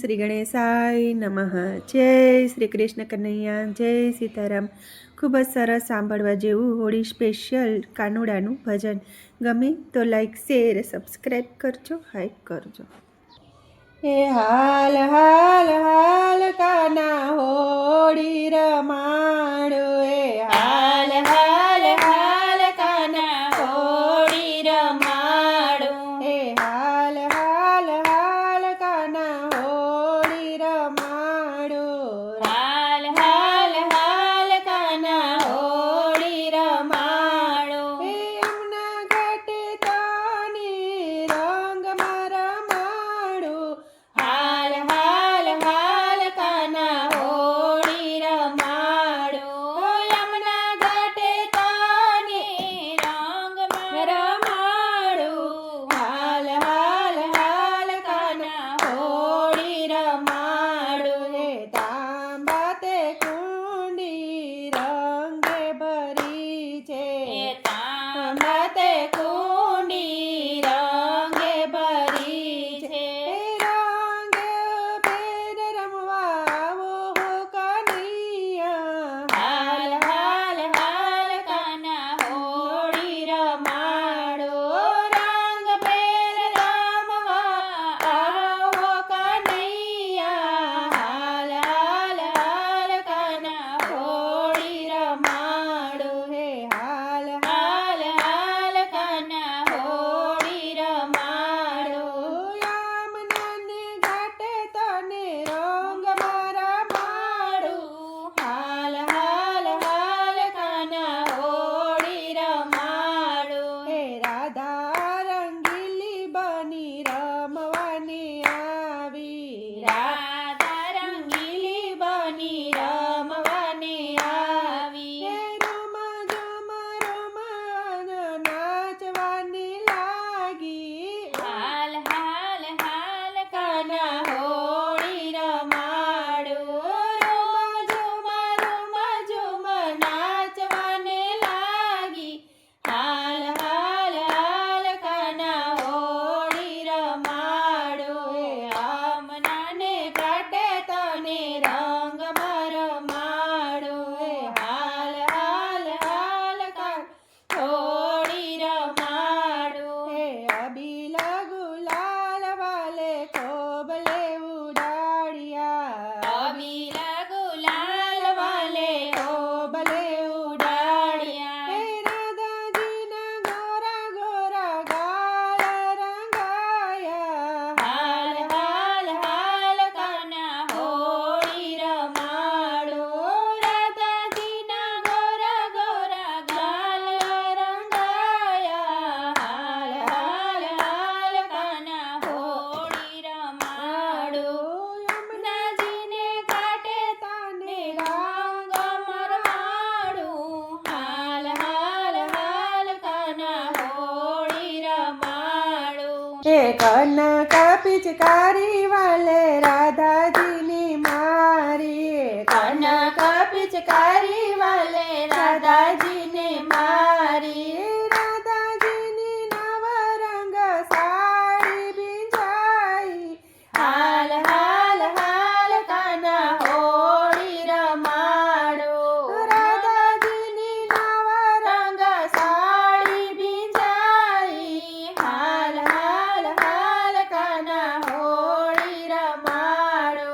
શ્રી ગણેશાય નમઃ. જય શ્રી કૃષ્ણ કનૈયા, જય સીતારામ. ખૂબ જ સરસ સાંભળવા જેવું હોળી સ્પેશિયલ કાનુડાનું ભજન. ગમે તો લાઈક, શેર, સબસ્ક્રાઈબ કરજો, હાઈપ કરજો. હે હાલ હાલ હાલ કાના હોળી રમાડો, હે હાલ હાલ હાલ કાના હોળી રમાડો, હે હાલ હાલ હાલ કાના હોળી રમાડો, હાલ હાલ હાલ કાના હોળી રમાડો. હે યમુના ઘાટે તાની રંગમાં રમાડો, હાલ હાલ હાલ કાના હોળી રમાડો. યમુના ઘાટે તાની રંગમાં રમાડો, હાલ હાલ હાલ કાના હોળી રમાડો. હે તાંબા તે કુંડી રંગે ભરી છે, તાંબા તે કુંડી રંગે ભરી છે. રંગે ભેર રમવા આવો હો કનૈયા, હાલ હાલ હાલ કાના હોળી રમાડો. રંગ ભેર રમવા આવો હો કનૈયા, હાલ હાલ હાલ કાના હોળી રમાડો. હે હાલ હાલ હાલ કાના હોળી રમાડો. યમુનાને ઘાટે તને રંગમાં રમાડો, હાલ હાલ હાલ કાના હોળી રમાડો. હે રાધા રંગીલી બની રમવાની આવી, રાધા રંગીલી બની રમવાની આવી. હે રમ જમ રમન નાચવાની લાગી, હાલ હાલ હાલ કાના હોળી રમાડો. રમ ઝુમ નાચવાને લાગી, હાલ હાલ હાલ કાના હોળી રમાડો. હે યમુનાને ઘાટે તને રંગમાં રમાડો, હે હાલ હાલ હાલ કાના હોળી રમાડો. હે અબીલ ગુલાલ વાલે ખોબલે ઉડાડિયા, અબીલ ગુલાલ વાલે ખોબલે ઉડાડિયા. હે રાધાજીના ગોરા ગોરા ગાલ રંગાયા, હાલ હાલ હાલ કાના હોળી રમાડો. રાધાજીના ગોરા ગોરા ગાલ રંગાયા, હાલ હાલ હાલ કાના હોળી રમાડો. યમુનાજીને ઘાટે તાને રંગમાં રમાડો, હાલ હાલ હાલ કાના હોળી રમાડો. હે કનક પિચકારી વાલે રાધાજીની મારી, કનક પિચકારી વાલે રાધાજીને મારી. રાધાજીની નવ રંગ સાડી બીંજાઈ, હાલ હાલ હાલ કાના હોળી રમાડો. રાધાજીની નવ રંગ સાડી બીંજાઈ, હાલ હાલ હાલ કાના હોળી રમાડો.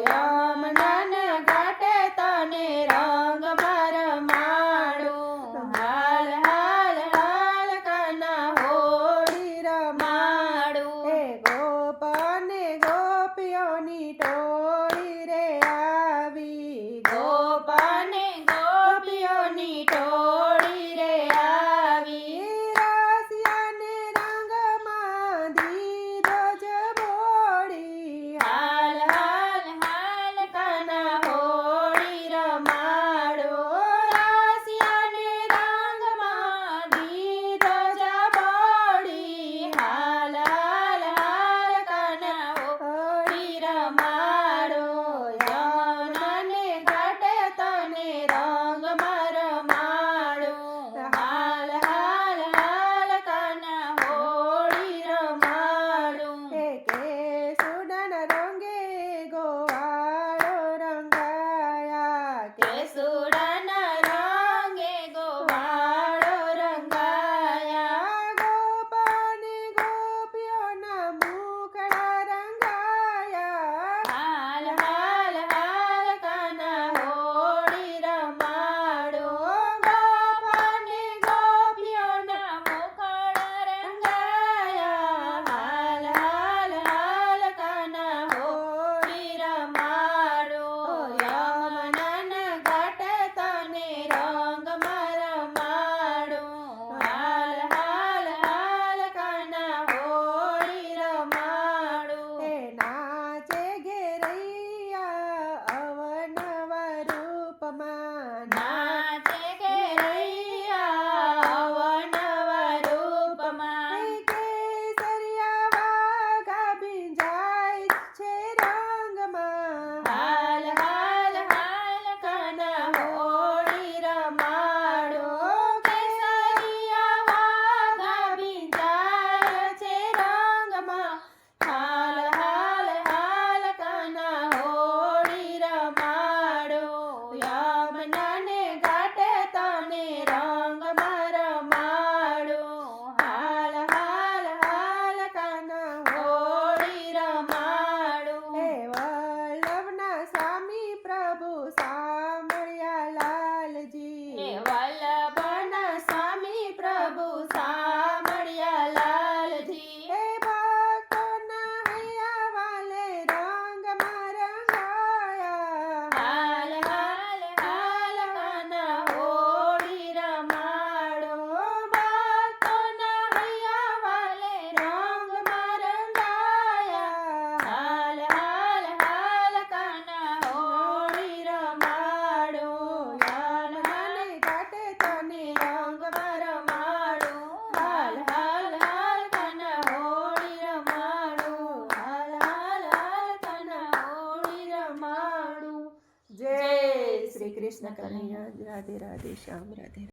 યમુનાના ઘાટે તને રંગમાં રમાડો, હાલ કૃષ્ણ કનૈયા રાધે રાધે શ્યામ રાધે.